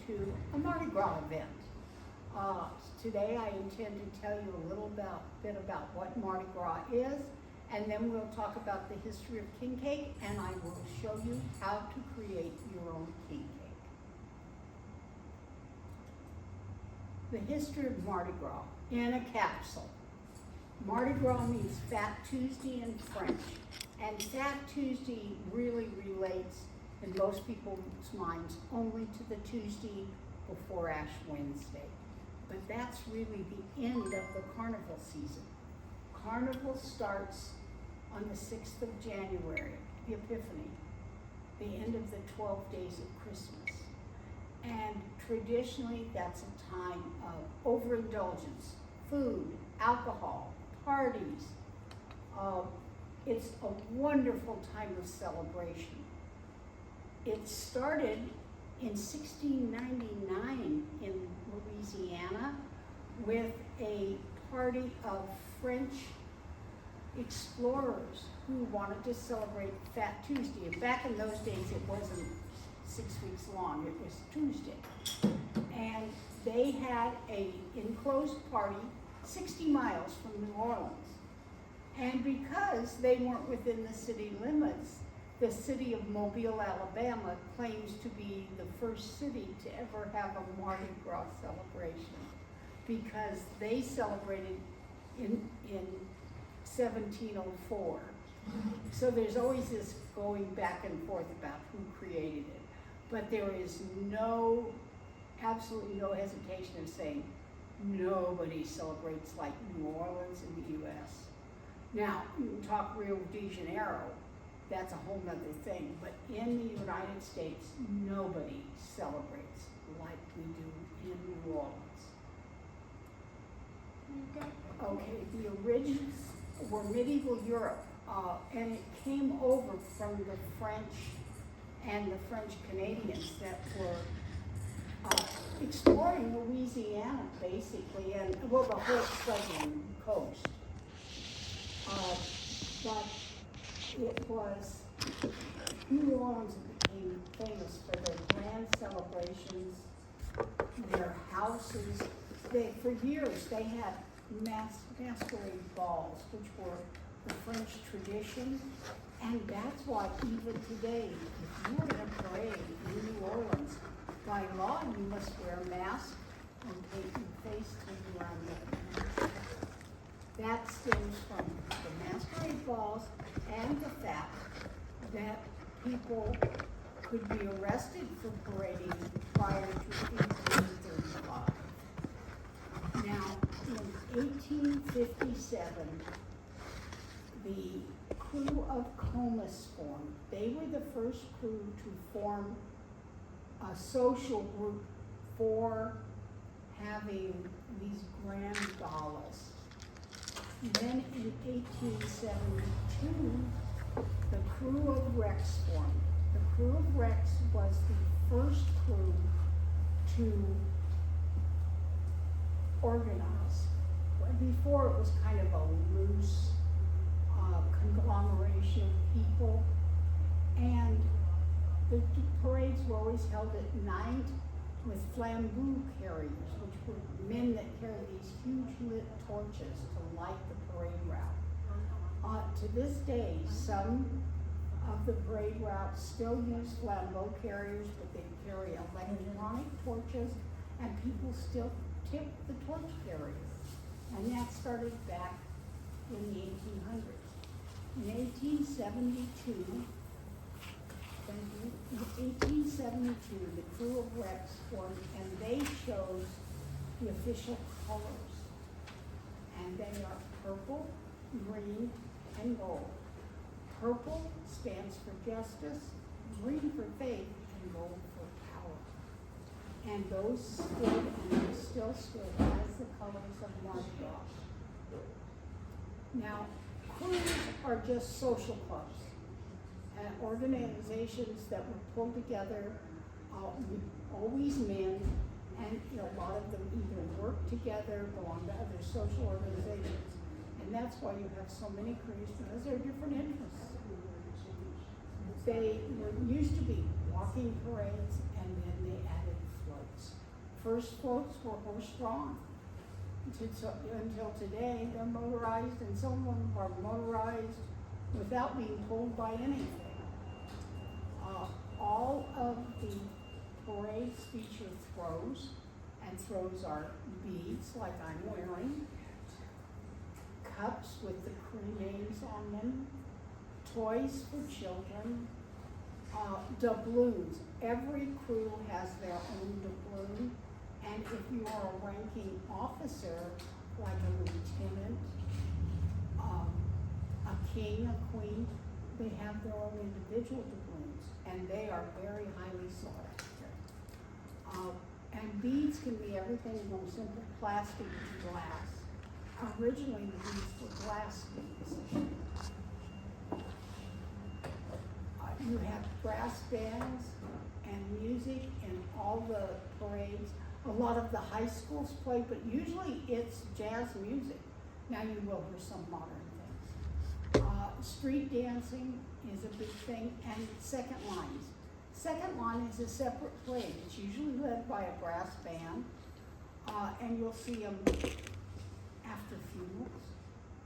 to a Mardi Gras event. Today I intend to tell you a little bit about what Mardi Gras is, and then we'll talk about the history of king cake, and I will show you how to create your own king cake. The history of Mardi Gras in a capsule. Mardi Gras means Fat Tuesday in French, and Fat Tuesday really relates in most people's minds only to the Tuesday before Ash Wednesday. But that's really the end of the carnival season. Carnival starts on the 6th of January, the Epiphany, the end of the 12 days of Christmas. And traditionally, that's a time of overindulgence, food, alcohol, parties. It's a wonderful time of celebration. It started in 1699 in Louisiana with a party of French explorers who wanted to celebrate Fat Tuesday. And back in those days, it wasn't 6 weeks long, it was Tuesday. And they had an enclosed party 60 miles from New Orleans. And because they weren't within the city limits, the city of Mobile, Alabama claims to be the first city to ever have a Mardi Gras celebration, because they celebrated in 1704. So there's always this going back and forth about who created it. But there is absolutely no hesitation of saying nobody celebrates like New Orleans in the US. Now, you can talk Rio de Janeiro, that's a whole nother thing, but in the United States, nobody celebrates like we do in New Orleans. Okay, the origins were medieval Europe, and it came over from the French and the French Canadians that were exploring Louisiana, basically, and well, the whole southern coast. But it was New Orleans became famous for their grand celebrations, their houses. For years, they had masquerade balls, which were the French tradition, and that's why even today, if you were in a parade in New Orleans, by law, you must wear a mask and paint your face till you are on the That stems from the masquerade balls and the fact that people could be arrested for parading prior to 1835. Now, in 1857, the crew of Comus formed. They were the first crew to form a social group for having these grand galas. Then in 1872, the crew of Rex formed. The crew of Rex was the first crew to organize. Before, it was kind of a loose conglomeration of people, and the parades were always held at night with flambeau carriers, which were men that carried these huge lit torches to light the parade route. To this day, some of the parade routes still use flambeau carriers, but they carry electronic torches, and people still tip the torch carriers. And that started back in the 1800s. In 1872, the crew of Rex formed, and they chose the official colors. And they are purple, green, and gold. Purple stands for justice, green for faith, and gold for power. And those stood, and they still stood, as the colors of Mardi Gras. Now, crews are just social clubs, organizations that were pulled together, always men, and a lot of them either work together, belong to other social organizations, and that's why you have so many crews, because there are different interests. They used to be walking parades, and then they added floats. first floats were horse-drawn. Until today, they're motorized, and some of them are motorized without being pulled by anything. All of the parades feature throws, and throws are beads like I'm wearing, cups with the crew names on them, toys for children, doubloons. Every crew has their own doubloon, and if you are a ranking officer, like a lieutenant, a king, a queen, they have their own individual doubloons, and they are very highly sought after. And beads can be everything from simple plastic to glass. Originally, the beads were glass beads. You have brass bands and music in all the parades. A lot of the high schools play, but usually it's jazz music. Now you will hear some modern things. Street dancing is a big thing, and second lines. Second line is a separate parade. It's usually led by a brass band, and you'll see them after funerals,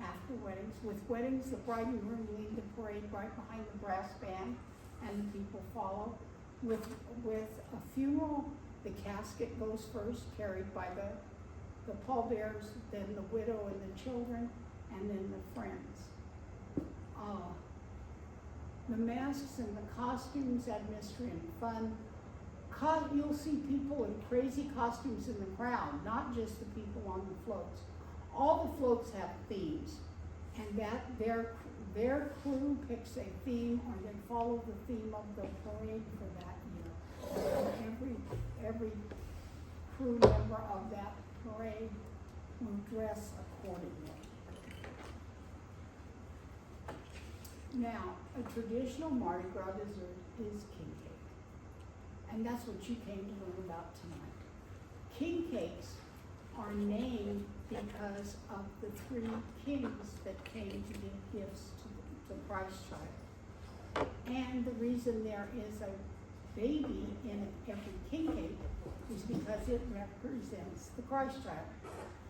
after weddings. With weddings, the bride and groom lead the parade right behind the brass band, and the people follow. With a funeral, the casket goes first, carried by the pallbearers, then the widow and the children, and then the friends. The masks and the costumes add mystery and fun. You'll see people in crazy costumes in the crowd, not just the people on the floats. All the floats have themes, and that their crew picks a theme, or they follow the theme of the parade for that year. And every crew member of that parade will dress accordingly. Now, a traditional Mardi Gras dessert is king cake, and that's what you came to learn about tonight. King cakes are named because of the three kings that came to give gifts to the Christ child. And the reason there is a baby in every king cake is because it represents the Christ child.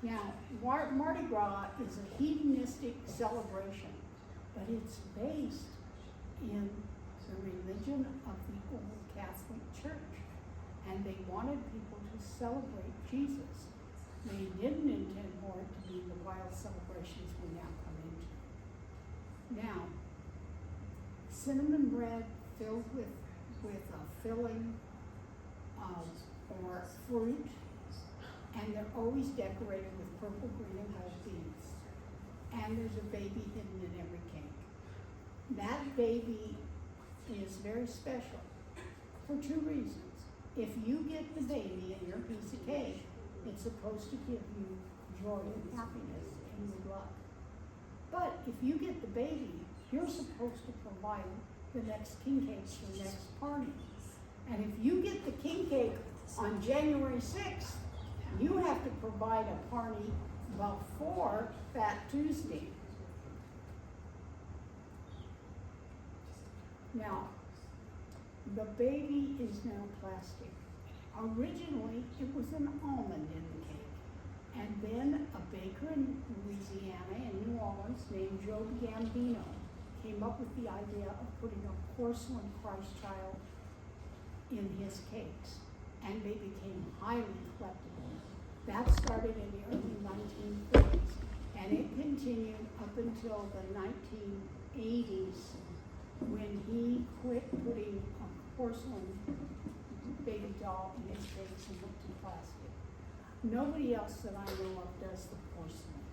Now, Mardi Gras is a hedonistic celebration, but it's based in the religion of the old Catholic Church. And they wanted people to celebrate Jesus. They didn't intend for it to be the wild celebrations we now come into. Now, cinnamon bread filled with a filling or fruit, and they're always decorated with purple, green, and gold beads. And there's a baby hidden in every cake. That baby is very special for two reasons. If you get the baby in your piece of cake, it's supposed to give you joy and happiness and good luck. But if you get the baby, you're supposed to provide the next king cake for the next party. And if you get the king cake on January 6th, you have to provide a party before Fat Tuesday. Now, the baby is now plastic. Originally, it was an almond in the cake. And then a baker in Louisiana and New Orleans named Joe Gambino came up with the idea of putting a porcelain Christ child in his cakes. And they became highly collectible. That started in the early 1930s, and it continued up until the 1980s when he quit putting a porcelain baby doll in his cakes and went to plastic. Nobody else that I know of does the porcelain.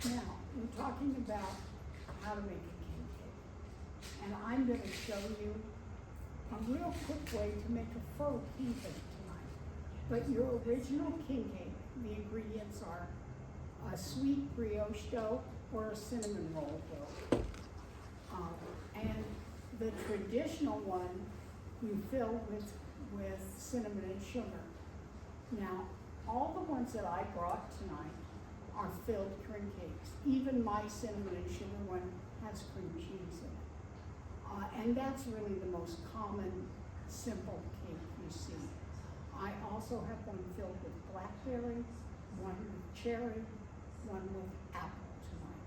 Now, we're talking about how to make a king cake. And I'm going to show you a real quick way to make a faux king cake tonight. But your original king cake, the ingredients are a sweet brioche dough or a cinnamon roll dough. And the traditional one you fill with cinnamon and sugar. Now, all the ones that I brought tonight are filled cream cakes. Even my cinnamon and sugar one has cream cheese in it. And that's really the most common, simple cake you see. I also have one filled with blackberry, one with cherry, one with apple tonight.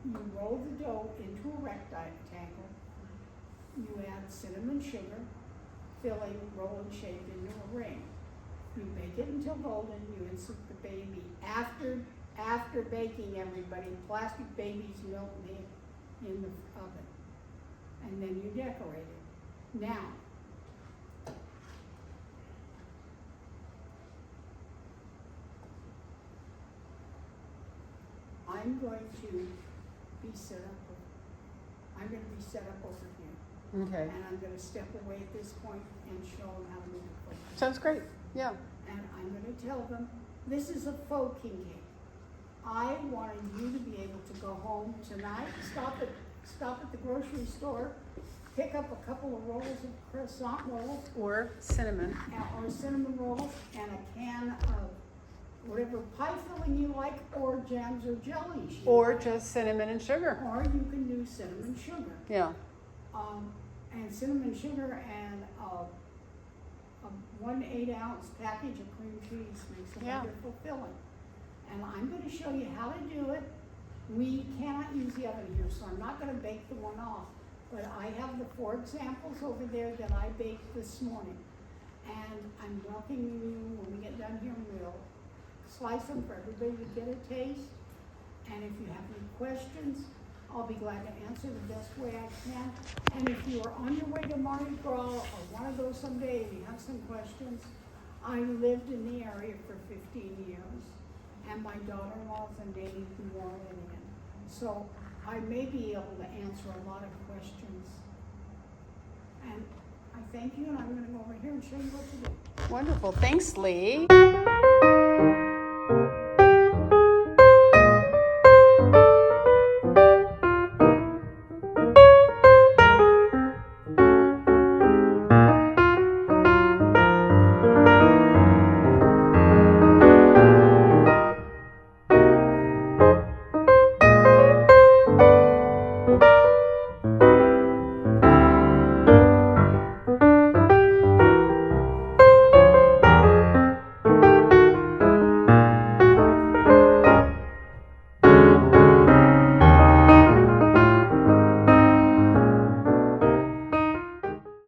You roll the dough into a rectangle. You add cinnamon sugar, filling, roll and shape into a ring. You bake it until golden. You insert the baby after baking, everybody. Plastic babies melt in the oven, and then you decorate it. Now, I'm going to be set up. I'm going to be set up over here. Okay. And I'm going to step away at this point and show them how to make a cake. Sounds great. Yeah. And I'm going to tell them, this is a faux king cake. I wanted you to be able to go home tonight, stop at the grocery store, pick up a couple of rolls of croissant rolls, Or cinnamon. or cinnamon rolls, and a can of whatever pie filling you like, or jams or jellies. Or just cinnamon and sugar. Or you can do cinnamon sugar. Yeah. And cinnamon sugar and a 1 8-ounce package of cream cheese makes a wonderful filling. And I'm going to show you how to do it. We cannot use the oven here, so I'm not going to bake the one off. But I have the 4 examples over there that I baked this morning. And I'm welcoming you when we get done here. We'll slice them for everybody to get a taste. And if you have any questions, I'll be glad to answer the best way I can. And if you are on your way to Mardi Gras or want to go someday and you have some questions, I lived in the area for 15 years. And my daughter-in-law's a native New Orleanian. So I may be able to answer a lot of questions. And I thank you, and I'm going to go over here and show you what to do. Wonderful. Thanks, Lee.